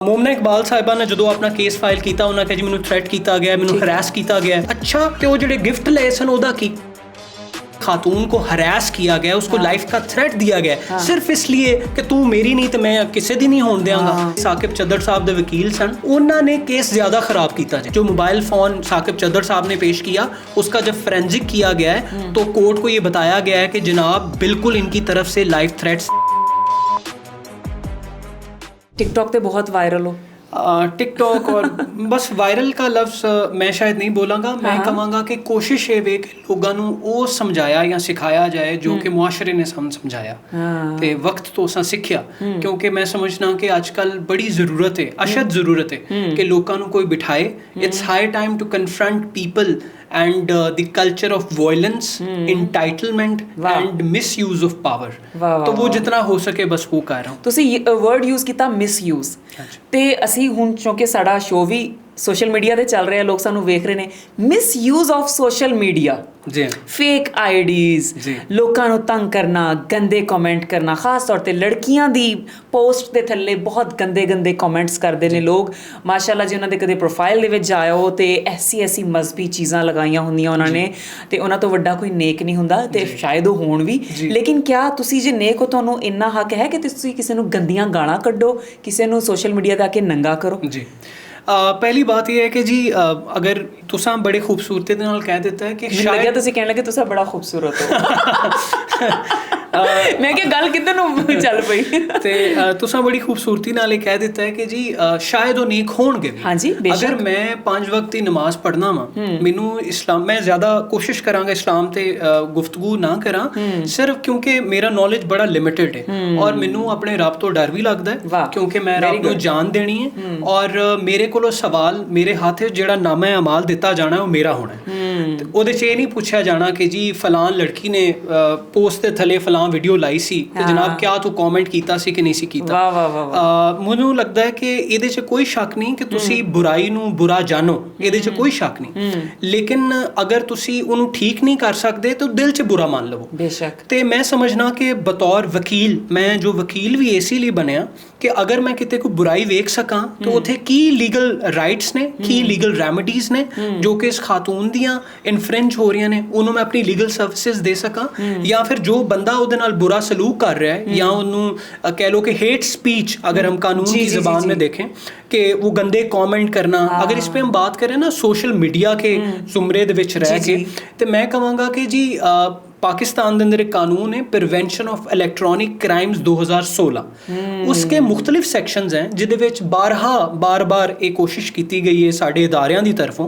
ਮੋਮਨਾ ਇਕਬਾਲ ਸਾਹਿਬਾ ਨੇ ਜਦੋਂ ਆਪਣਾ ਕੇਸ ਫਾਈਲ ਕੀਤਾ ਉਹਨਾਂ ਕਿਹਾ ਜੀ ਮੈਨੂੰ ਥ੍ਰੈਟ ਕੀਤਾ ਗਿਆ, ਮੈਨੂੰ ਹਰਾਸ ਕੀਤਾ ਗਿਆ। अच्छा ਤੇ ਉਹ ਜਿਹੜੇ ਗਿਫਟ ਲਏ ਸਨ ਉਹਦਾ ਕੀ? खातून को हरास किया गया, उसको लाइफ का थ्रेट दिया गया सिर्फ इसलिए कि तू मेरी नहीं तो मैं किसी दी नहीं होने देंगा। साकिब चद्दर साहब दे वकील सन, उन्होंने केस ज्यादा खराब किया। जो मोबाइल फोन साकिब चद्दर साहब ने पेश किया उसका जब फोरेंसिक किया गया है तो कोर्ट को ये बताया गया है कि जनाब बिल्कुल इनकी तरफ से लाइफ थ्रेट्स। टिकटॉक पे बहुत वायरल हो टिकटॉक और बस वायरल का लफ्ज़ मैं शायद नहीं बोलांगा। मैं कहांगा कि कोशिश ये वे कि लोगों ਨੂੰ ਉਹ ਸਮਝਾਇਆ ਜਾਂ ਸਿਖਾਇਆ ਜਾਏ ਜੋ ਕਿ ਮੁਆਸ਼ਰੇ ਨੇ ਸਾਨੂੰ ਸਮਝਾਇਆ ਤੇ ਵਕਤ ਤੋਂ ਅਸਾਂ ਸਿੱਖਿਆ। ਕਿਉਂਕਿ ਮੈਂ ਸਮਝਣਾ ਕਿ ਅੱਜ ਕੱਲ ਬੜੀ ਜ਼ਰੂਰਤ ਹੈ, ਅਸ਼ਦ ਜ਼ਰੂਰਤ ਹੈ ਕਿ ਲੋਕਾਂ ਨੂੰ ਕੋਈ ਬਿਠਾਏ। It's high time to confront people and the culture of violence, entitlement and misuse of power। तो वो जितना हो सके बस वो कर रहा हूँ। ਤੁਸੀਂ ਵਰਡ ਯੂਜ਼ ਕੀਤਾ ਮਿਸਯੂਜ਼, ਤੇ ਅਸੀਂ ਹੁਣ ਕਿਉਂਕਿ ਸਾਡਾ ਸ਼ੋਅ ਵੀ ਸੋਸ਼ਲ ਮੀਡੀਆ ਤੇ ਚੱਲ ਰਿਹਾ, ਲੋਕ ਸਾਨੂੰ ਵੇਖ ਰਹੇ ਨੇ। ਮਿਸਯੂਜ਼ ਆਫ ਸੋਸ਼ਲ ਮੀਡੀਆ, ਜੀ ਫੇਕ ਆਈਡੀਜ਼, ਲੋਕਾਂ ਨੂੰ ਤੰਗ ਕਰਨਾ, ਗੰਦੇ ਕਮੈਂਟ ਕਰਨਾ, ਖਾਸ ਤੌਰ ਤੇ ਲੜਕੀਆਂ ਦੀ ਪੋਸਟ ਦੇ ਥੱਲੇ ਬਹੁਤ ਗੰਦੇ ਗੰਦੇ ਕਮੈਂਟਸ ਕਰਦੇ ਨੇ ਲੋਕ। ਮਾਸ਼ਾਅੱਲਾ ਜੀ ਉਹਨਾਂ ਦੇ ਕਦੇ ਪ੍ਰੋਫਾਈਲ ਦੇ ਵਿੱਚ ਜਾਇਓ ਤੇ ਐਸੀ ਮਜ਼ਹਬੀ ਚੀਜ਼ਾਂ ਲਗਾਈਆਂ ਹੁੰਦੀਆਂ ਉਹਨਾਂ ਨੇ, ਤੇ ਉਹਨਾਂ ਤੋਂ ਵੱਡਾ ਕੋਈ ਨੇਕ ਨਹੀਂ ਹੁੰਦਾ ਤੇ ਸ਼ਾਇਦ ਉਹ ਹੋਣ ਵੀ। ਲੇਕਿਨ ਕਿਆ ਤੁਸੀਂ ਜੇ ਨੇਕ ਹੋ, ਤੁਹਾਨੂੰ ਇੰਨਾ ਹੱਕ ਹੈ ਕਿ ਤੁਸੀਂ ਕਿਸੇ ਨੂੰ ਗੰਦੀਆਂ ਗਾਲਾਂ ਕੱਢੋ, ਕਿਸੇ ਨੂੰ ਸੋਸ਼ਲ ਮੀਡੀਆ ਤੇ ਆ ਕੇ ਨੰਗਾ ਕਰੋ? ਜੀ ਪਹਿਲੀ ਬਾਤ ਇਹ ਹੈ ਕਿ ਜੀ ਅਗਰ ਤੁਸੀਂ ਬੜੇ ਖੂਬਸੂਰਤੀ ਦੇ ਨਾਲ ਕਹਿ ਦਿੱਤਾ ਹੈ ਕਿ ਸ਼ਾਇਦ ਤੁਸੀਂ ਕਹਿਣ ਲੱਗੇ ਤੁਸੀਂ ਬੜਾ ਖੂਬਸੂਰਤ ਹੋ। ਮੈਂ ਕਿਹਾ ਗੱਲ ਕਿੱਧਰ ਨੂੰ ਚੱਲ ਪਈ। ਤੇ ਤੁਸੀਂ ਬੜੀ ਖੂਬਸੂਰਤੀ ਨਾਲ ਇਹ ਕਹਿ ਦਿੱਤਾ ਹੈ ਕਿ ਜੀ ਸ਼ਾਇਦ ਉਹ ਨੇਕ ਹੋਣਗੇ ਵੀ। ਹਾਂਜੀ, ਅਗਰ ਮੈਂ 5 ਵਕਤ ਦੀ ਨਮਾਜ਼ ਪੜ੍ਹਨਾ ਵਾਂ, ਮੈਨੂੰ ਇਸਲਾਮ, ਮੈਂ ਜ਼ਿਆਦਾ ਕੋਸ਼ਿਸ਼ ਕਰਾਂਗਾ ਇਸਲਾਮ ਤੇ ਗੁਫ਼ਤਗੂ ਨਾ ਕਰਾਂ, ਸਿਰਫ ਕਿਉਂਕਿ ਮੇਰਾ ਨੌਲੇਜ ਬੜਾ ਲਿਮਿਟਡ ਹੈ ਔਰ ਮੈਨੂੰ ਆਪਣੇ ਰੱਬ ਤੋਂ ਡਰ ਵੀ ਲੱਗਦਾ ਹੈ ਕਿਉਂਕਿ ਮੈਂ ਰੱਬ ਨੂੰ ਜਾਨ ਦੇਣੀ ਹੈ ਔਰ ਮੇਰੇ ਕੋਲੋਂ ਸਵਾਲ, ਮੇਰੇ ਹੱਥ ਜਿਹੜਾ ਨਾਮਾ ਅਮਾਲ ਦਿੱਤਾ ਜਾਣਾ ਉਹ ਮੇਰਾ ਹੋਣਾ ਹੈ। ਉਹਦੇ 'ਚ ਇਹ ਨਹੀਂ ਪੁੱਛਿਆ ਜਾਣਾ ਕਿ ਜੀ ਫਲਾਨ ਲੜਕੀ ਨੇ ਪੋਸਟ ਦੇ ਥੱਲੇ ਫਲਾਨ ਵੀਡੀਓ ਲਾਈ ਸੀ ਤੇ ਜਨਾਬ ਕਿਆ ਤੂੰ ਕਮੈਂਟ ਕੀਤਾ ਸੀ ਕਿ ਨਹੀਂ ਸੀ ਕੀਤਾ। ਮੈਨੂੰ ਲੱਗਦਾ ਹੈ ਕਿ ਇਹਦੇ 'ਚ ਕੋਈ ਸ਼ੱਕ ਨਹੀਂ ਕਿ ਤੁਸੀਂ ਬੁਰਾਈ ਨੂੰ ਬੁਰਾ ਜਾਣੋ, ਇਹਦੇ 'ਚ ਕੋਈ ਸ਼ੱਕ ਨਹੀਂ। ਲੇਕਿਨ ਅਗਰ ਤੁਸੀਂ ਉਹਨੂੰ ਠੀਕ ਨਹੀਂ ਕਰ ਸਕਦੇ ਤਾਂ ਦਿਲ 'ਚ ਬੁਰਾ ਮੰਨ ਲਵੋ। ਬੇਸ਼ੱਕ। ਤੇ ਮੈਂ ਸਮਝਣਾ ਕਿ ਬਤੌਰ ਵਕੀਲ, ਮੈਂ ਜੋ ਵਕੀਲ ਵੀ ਇਸੇ ਲਈ ਬਣਿਆ ਕਿ ਅਗਰ ਮੈਂ ਕਿਤੇ ਕੋਈ ਬੁਰਾਈ ਵੇਖ ਸਕਾਂ ਤਾਂ ਉੱਥੇ ਕੀ ਲੀਗਲ ਰਾਈਟਸ ਨੇ, ਕੀ ਲੀਗਲ ਰੈਮਡੀਜ਼ ਨੇ ਜੋ ਕਿ ਇਸ ਖਾਤੂਨ ਦੀਆਂ ਇਨਫ੍ਰਿੰਜ ਹੋ ਰਹੀਆਂ ਨੇ, ਉਹਨੂੰ ਮੈਂ ਆਪਣੀ ਲੀਗਲ ਸਰਵਿਸਿਜ਼ ਦੇ ਸਕਾਂ। ਜਾਂ ਫਿਰ ਜੋ ਬੰਦਾ ਉਹਦੇ ਨਾਲ बुरा सलूक कर रहा है या उन्होंने कह लो कि हेट स्पीच, अगर हम कानून की ज़बान में देखें कि वो गंदे कमेंट करना, अगर इस पे हम बात करें ना सोशल मीडिया के ज़ुमरे दे विच रह के, तो मैं कहूँगा कि जी पाकिस्तान के अंदर एक कानून है प्रिवेंशन ऑफ इलैक्ट्रॉनिक क्राइम्स 2016, उसके मुख्तलिफ सैक्शनस हैं जिहदे विच बार बार ये कोशिश की गई है साडे इदारियां दी तरफों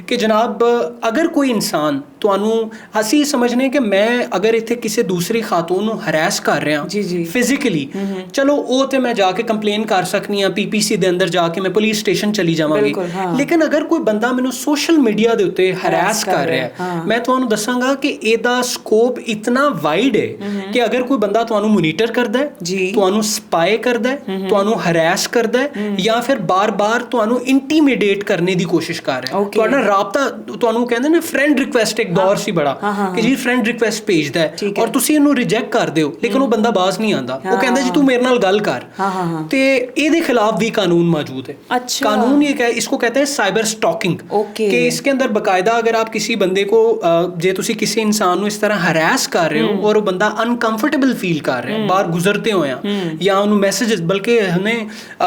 कि जनाब अगर कोई इंसान तुहानूं, असीं समझने कि मैं अगर इत्थे किसी दूसरी खातून नूं हरैस कर रहा फिजिकली, चलो वो तो मैं जाके कंप्लेन कर सकनी हाँ, PPC दे अंदर जाके मैं पुलिस स्टेशन चली जावांगी। लेकिन अगर कोई बंदा मैनूं सोशल मीडिया दे उत्ते हरैस कर रहा है, मैं तुहानूं दसांगा कि इहदा स्कोप इतना वाइड है कि अगर कोई बंदा तुहानूं मोनीटर करदा है, तुहानूं स्पाई करदा है, तुहानूं हरैस करदा है या फिर बार तुहानूं इंटीमिडेट करने दी कोशिश कर रहा है, तुहाडा राबता, तुहानूं कहंदे ने फ्रेंड रिक्वेस्ट एक दौर सी बड़ा कि जी फ्रेंड रिक्वेस्ट भेजदा है और तुसीं इहनूं रिजेक्ट करदे हो, लेकिन वो बंदा बाज नहीं आंदा, वो कहंदा जी तू मेरे नाल गल कर। ते इहदे खिलाफ भी कानून मौजूद है। कानून ये इसको कहते हैं साइबर स्टॉकिंग, कि इसके अंदर बाकायदा अगर आप किसी बंदे को, जे तुसीं किसी इंसान नूं इस तरह हरैस कर रहे हो और वो बंदा अनकंफर्टेबल फील कर रहा है बाहर गुजरते हुए या उन्होंने मैसेजेस, बल्कि हमने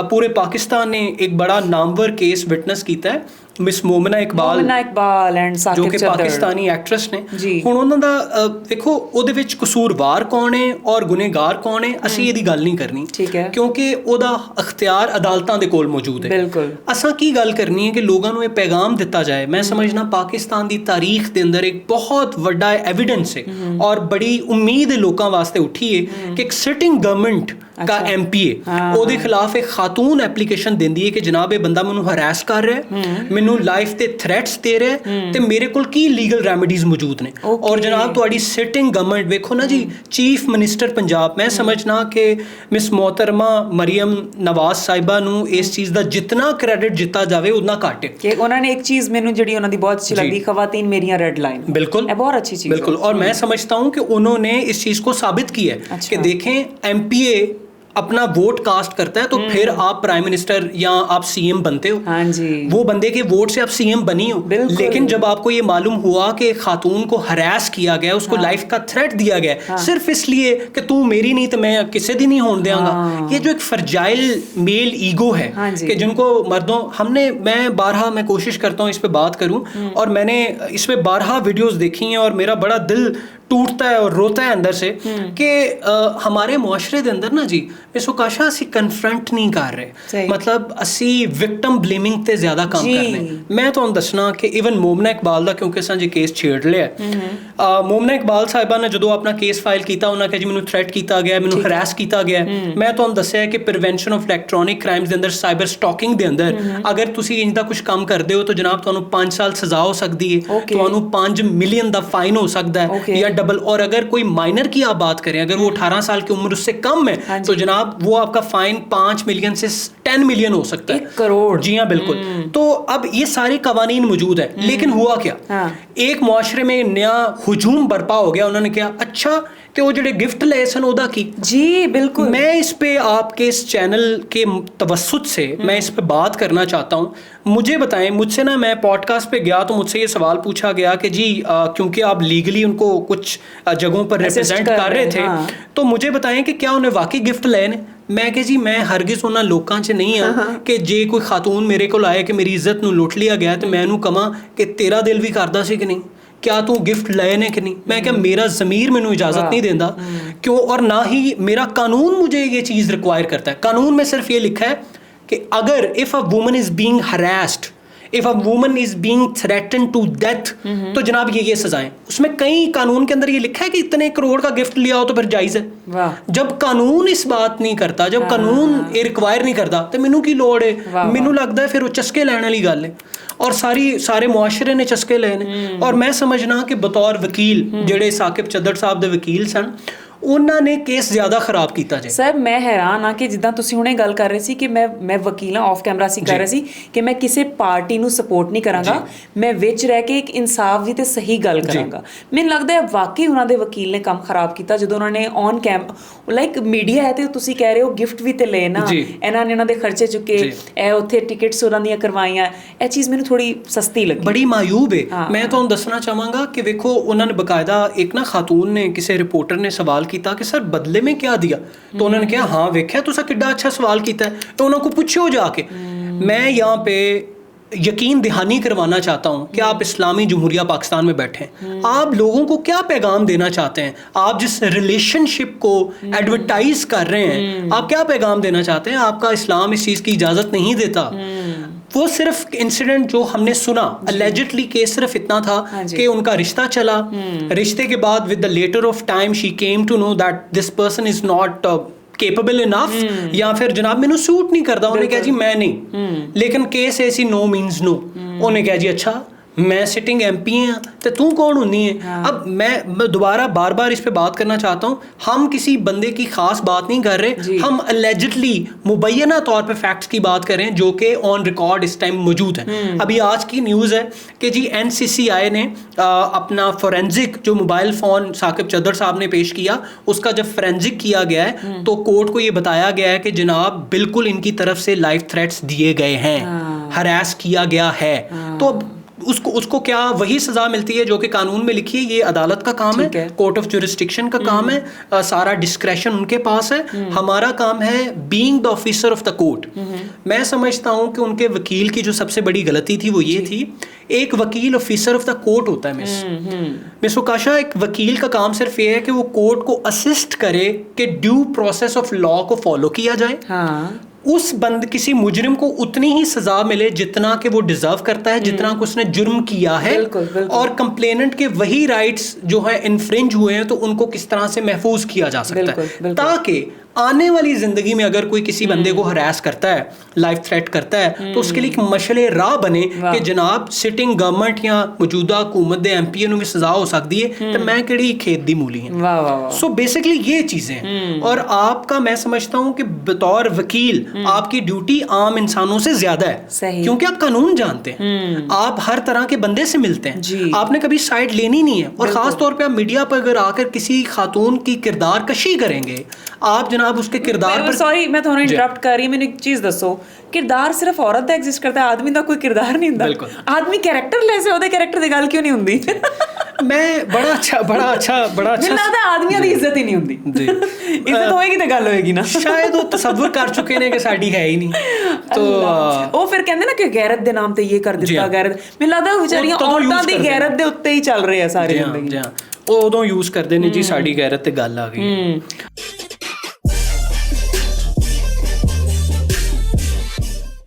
पूरे पाकिस्तान ने एक बड़ा नामवर केस विटनेस किया है, मिस मोमना इकबाल एंड साकिब जो कि पाकिस्तानी एक्ट्रेस ने। ਹੁਣ ਉਹਨਾਂ ਦਾ ਦੇਖੋ ਉਹਦੇ ਵਿੱਚ ਕਸੂਰਵਾਰ ਕੌਣ ਹੈ ਔਰ ਗੁਨੇਗਾਰ ਕੌਣ ਹੈ, ਅਸੀਂ ਇਹਦੀ ਗੱਲ ਨਹੀਂ ਕਰਨੀ ਕਿਉਂਕਿ ਉਹਦਾ ਅਖਤਿਆਰ ਅਦਾਲਤਾਂ ਦੇ ਕੋਲ ਮੌਜੂਦ ਹੈ। ਅਸਾਂ ਕੀ ਗੱਲ ਕਰਨੀ ਹੈ ਕਿ ਲੋਕਾਂ ਨੂੰ ਇਹ ਪੈਗਾਮ ਦਿੱਤਾ ਜਾਏ। ਮੈਂ ਸਮਝਣਾ ਪਾਕਿਸਤਾਨ ਦੀ ਤਾਰੀਖ ਦੇ ਅੰਦਰ ਇੱਕ ਬਹੁਤ ਵੱਡਾ ਐਵੀਡੈਂਸ ਹੈ ਔਰ ਬੜੀ ਉਮੀਦ ਹੈ ਲੋਕਾਂ ਵਾਸਤੇ ਉੱਠੀ ਹੈ ਕਿ ਇੱਕ ਸਿਟਿੰਗ ਗਵਰਨਮੈਂਟ का MPA ਉਹਦੇ ਖਿਲਾਫ ਇੱਕ ਖਾਤੂਨ ਐਪਲੀਕੇਸ਼ਨ ਦਿੰਦੀ ਹੈ ਕਿ ਜਨਾਬ ਇਹ ਬੰਦਾ ਮੈਨੂੰ ਹਰੈਸ ਕਰ ਰਿਹਾ ਹੈ, ਮੈਨੂੰ ਲਾਈਫ ਤੇ ਥ੍ਰੈਟਸ ਦੇ ਰਿਹਾ ਹੈ ਤੇ ਮੇਰੇ ਕੋਲ ਕੀ ਲੀਗਲ ਰੈਮਡੀਜ਼ ਮੌਜੂਦ ਨੇ। ਔਰ ਜਨਾਬ ਤੁਹਾਡੀ ਸਿਟਿੰਗ ਗਵਰਨਮੈਂਟ ਵੇਖੋ ਨਾ ਜੀ, ਚੀਫ ਮਿਨਿਸਟਰ ਪੰਜਾਬ, ਮੈਂ ਸਮਝਣਾ ਕਿ ਮਿਸ मोहतरमा ਮਰੀਮ ਨਵਾਜ਼ ਸਾਹਿਬਾ ਨੂੰ ਇਸ ਚੀਜ਼ ਦਾ ਜਿੰਨਾ ਕ੍ਰੈਡਿਟ ਦਿੱਤਾ ਜਾਵੇ ਉतना ਘੱਟ ਹੈ। ਕਿ ਉਹਨਾਂ ਨੇ ਇੱਕ ਚੀਜ਼ ਮੈਨੂੰ ਜਿਹੜੀ ਉਹਨਾਂ ਦੀ ਬਹੁਤ ਅੱਛੀ लगती, खवातीन मेरियां रेड लाइन, बिल्कुल बहुत अच्छी चीज़, बिल्कुल। और मैं समझता हूँ कि उन्होंने इस चीज़ को साबित किया है कि देखें MPA अपना वोट कास्ट करता है तो फिर आप प्राइम मिनिस्टर या आप सीएम बनते हो। हाँ जी, वो बंदे के वोट से आप सीएम बनी हो। लेकिन जब आपको ये मालूम हुआ कि खातून को हरास किया गया, उसको लाइफ का थ्रेट दिया गया सिर्फ इसलिए कि तू मेरी नहीं तो मैं किसी दी नहीं होने देंगा, ये जो एक फ्रजाइल मेल ईगो है कि जिनको मर्दों मैं कोशिश करता हूँ इस पे बात करूं, और मैंने इस पे 12 वीडियोस देखी हैं और मेरा बड़ा दिल टूटता है और रोता है अंदर से कि हमारे मुआशरे के अंदर ना जी बेसुकाशा असी कन्फ्रंट नहीं कर रहे, मतलब असी विक्टिम ब्लेमिंग ते ज्यादा काम कर रहे। मैं तो दसना कि इवन मोमना इकबाल का क्योंकि असां जी केस छेड़ लिया, मोमना इकबाल साहिबा ने जो अपना केस फाइल किया उन्होंने कहा जी मैनू थ्रेट किया गया, मैनू हरास किया गया। मैं तो दसिया कि प्रिवेंशन ऑफ इलैक्ट्रॉनिक क्राइम्स के अंदर साइबर स्टॉकिंग के अंदर अगर तुसी इंदा कुछ काम करते हो तो जनाब तुहानू 5 साल सजा हो सकती है, तुहानू 5 मिलियन का फाइन हो सकता है या डबल। और अगर कोई माइनर की आप बात करें, अगर वो 18 साल की उम्र उससे कम है तो जनाब वो आपका फाइन 5 मिलियन से 10 मिलियन हो सकता है, 1 करोड़। जी हाँ बिल्कुल। तो अब ये सारे कवानीन मौजूद है, लेकिन हुआ क्या, एक मुआशरे में नया हुजूम बर्पा हो गया। उन्होंने कहा अच्छा कि वो जो गिफ्ट ले सन ओदा की। जी बिल्कुल। मैं इस पे आपके इस चैनल के तवस्सुत से मैं इस पे बात करना चाहता हूँ। मुझे बताएं, मुझसे ना मैं पॉडकास्ट पे गया तो मुझसे ये सवाल पूछा गया कि जी क्योंकि आप लीगली उनको कुछ जगहों पर रिप्रेजेंट कर रहे थे, तो मुझे बताएं कि क्या उन्हें वाकई गिफ्ट ले ने। मैं कि जी मैं हरगिज़ उन्होंने लोगों च नहीं हाँ कि जे कोई खातून मेरे को आए कि मेरी इज्जत नूं लुट लिया गया तो मैं उन्होंने कहां कि तेरा दिल भी करदा सी कि नहीं, क्या तू गिफ्ट लाए ने कि नहीं। मैं क्या मेरा ज़मीर मैनू इजाज़त नहीं देता क्यों, और ना ही मेरा कानून मुझे ये चीज़ रिक्वायर करता है। कानून में सिर्फ ये लिखा है कि अगर if a woman is being harassed, if a woman is being threatened to death, तो जनाब ये सजाएं। उसमें कई कानून के अंदर ये लिखा है कि इतने करोड़ का गिफ्ट लिया हो तो फिर जायज़ है। जब कानून इस बात नहीं करता, जब कानून ये रिक्वायर नहीं करता तो मैनू की लोड़ है। मैनू लगता है फिर वो चस्के लैने वाली गल है, और सारे मुआशरे ने चस्के लेने। और मैं समझना कि बतौर वकील जेडे साकिब चद्दड़ साहब दे वकील सन उन्होंने केस ज़्यादा खराब किया जी। सर मैं हैरान हाँ कि जिद्दां तुसीं हुणे गल कर रहे सी कि मैं वकील हाँ, ऑफ कैमरा सी कर रहे सी कि मैं किसी पार्टी नूं सपोर्ट नहीं करांगा, मैं विच रह के एक इंसाफ दी ते सही गल करांगा। मैनूं लगदा है वाकई उन्हां दे वकील ने काम खराब किया जदों उन्होंने ऑन कैम लाइक मीडिया है तो तुसीं कह रहे हो गिफ्ट भी ते ले ना, इन्हां ने उन्हां दे खर्चे चुके, ए उत्थे टिकट्स उन्हां दियां करवाईयां, ਇਹ चीज़ मैनूं थोड़ी सस्ती लगी, बड़ी मायूब है। मैं तो दसना चाहांगा कि वेखो उन्होंने बकायदा एक ना खातून ने किसी रिपोर्टर ने सवाल किया कि सर बदले में क्या दिया, तो उन्होंने कहा हाँ वेख्या तुसा कितना अच्छा सवाल किया है, तो उन्होंने को पूछो जाके। मैं यहाँ पे यकीन दहानी करवाना चाहता हूँ कि आप इस्लामी जमहूरिया पाकिस्तान में बैठे हैं, आप लोगों को क्या पैगाम देना चाहते हैं, आप जिस रिलेशनशिप को एडवर्टाइज कर रहे हैं आप क्या पैगाम देना चाहते हैं। आपका इस्लाम इस चीज़ की इजाज़त नहीं देता। वो सिर्फ इंसिडेंट जो हमने सुना अलेजिडली केस सिर्फ इतना था कि उनका रिश्ता चला, रिश्ते के बाद with the later of time she came to know that this person is not capable enough, या फिर जनाब मैनू सूट नहीं करता। उन्हें कहा जी मैं नहीं, लेकिन केस ऐसी नो मीन्स नो। उन्हें कहा जी अच्छा मैं सिटिंग MP हैं तो तू कौन होनी है। अब मैं दोबारा बार बार इस पे बात करना चाहता हूँ, हम किसी बंदे की खास बात नहीं कर रहे, हम अलेजिडली मुबैना तौर पे फैक्ट्स की बात कर रहे हैं जो कि ऑन रिकॉर्ड इस टाइम मौजूद है। अभी आज की न्यूज़ है कि जी NCCI ने अपना फोरेंसिक जो मोबाइल फ़ोन साकिब चद्दड़ साहब ने पेश किया, उसका जब फोरेंसिक किया गया है तो कोर्ट को ये बताया गया है कि जनाब बिल्कुल इनकी तरफ से लाइफ थ्रेट्स दिए गए हैं, हरास किया गया है। तो उसको क्या वही सजा मिलती है जो कि कानून में लिखी है। ये अदालत का काम है, कोर्ट ऑफ जुरिस्डिक्शन का काम है, सारा डिस्क्रेशन उनके पास है। हमारा काम है being the officer of the court. मैं समझता हूं कि उनके वकील की जो सबसे बड़ी गलती थी वो ये थी, एक वकील ऑफिसर ऑफ द कोर्ट होता है मिस उकाशा। एक वकील का काम सिर्फ ये है कि वो कोर्ट को असिस्ट करे कि ड्यू प्रोसेस ऑफ लॉ को फॉलो किया जाए, उस किसी मुजरिम को उतनी ही सजा मिले जितना कि वो डिजर्व करता है, जितना कि उसने जुर्म किया है। बिल्कुल। और कंप्लेनेंट के वही राइट्स जो है इन्फ्रिंज हुए हैं तो उनको किस तरह से महफूज किया जा सकता है, ताकि आने वाली जिंदगी में अगर कोई किसी बंदे को हरास करता है, लाइफ थ्रेट करता है, तो उसके लिए एक मशले राह बने कि जनाब सिटिंग गवर्नमेंट या मौजूदा हुकूमत दे MP नूं भी सजा हो सकती है तो मैं किहड़ी खेत दी मूली है। सो बेसिकली ये चीजें हैं। और आपका मैं समझता हूं कि बतौर वकील आपकी ड्यूटी आम इंसानों से ज्यादा है, क्योंकि आप कानून जानते हैं, आप हर तरह के बंदे से मिलते हैं, आपने कभी साइड लेनी नहीं है। और खास तौर पर आप मीडिया पर अगर आकर किसी खातून की किरदार कशी करेंगे, आप जनाब आप उसके किरदार पर ਸੌਰੀ ਮੈਂ ਤੁਹਾਨੂੰ ਇੰਟਰਰਪਟ ਕਰ ਰਹੀ, ਮੈਨੂੰ ਇੱਕ ਚੀਜ਼ ਦੱਸੋ, ਕਿਰਦਾਰ ਸਿਰਫ ਔਰਤ ਦਾ ਐਗਜ਼ਿਸਟ ਕਰਦਾ, ਆਦਮੀ ਦਾ ਕੋਈ ਕਿਰਦਾਰ ਨਹੀਂ ਹੁੰਦਾ? ਆਦਮੀ ਕੈਰੈਕਟਰਲੈਸ ਹੈ, ਉਹਦੇ ਕੈਰੈਕਟਰ ਦੀ ਗੱਲ ਕਿਉਂ ਨਹੀਂ ਹੁੰਦੀ? ਮੈਂ ਬੜਾ ਅੱਛਾ ਮੈਨੂੰ ਲੱਗਦਾ ਆਦਮੀਆਂ ਦੀ ਇੱਜ਼ਤ ਹੀ ਨਹੀਂ ਹੁੰਦੀ ਜੀ। ਇੱਜ਼ਤ ਹੋਏਗੀ ਤਾਂ ਗੱਲ ਹੋਏਗੀ ਨਾ, ਸ਼ਾਇਦ ਉਹ ਤਸੱਵੁਰ ਕਰ ਚੁੱਕੇ ਨੇ ਕਿ ਸਾਡੀ ਹੈ ਹੀ ਨਹੀਂ, ਤੋ ਉਹ ਫਿਰ ਕਹਿੰਦੇ ਨਾ ਕਿ ਗੈਰਤ ਦੇ ਨਾਮ ਤੇ ਇਹ ਕਰ ਦਿੱਤਾ, ਗੈਰਤ। ਮੈਨੂੰ ਲੱਗਦਾ ਉਹ ਵਿਚਾਰੀਆਂ ਔਰਤਾਂ ਦੀ ਗੈਰਤ ਦੇ ਉੱਤੇ ਹੀ ਚੱਲ ਰਹੇ ਆ ਸਾਰੇ ਜ਼ਿੰਦਗੀ। ਉਹ ਉਦੋਂ ਯੂਜ਼ ਕਰਦੇ ਨੇ ਜੀ ਸਾਡੀ ਗੈਰਤ ਤੇ ਗੱਲ ਆ ਗਈ।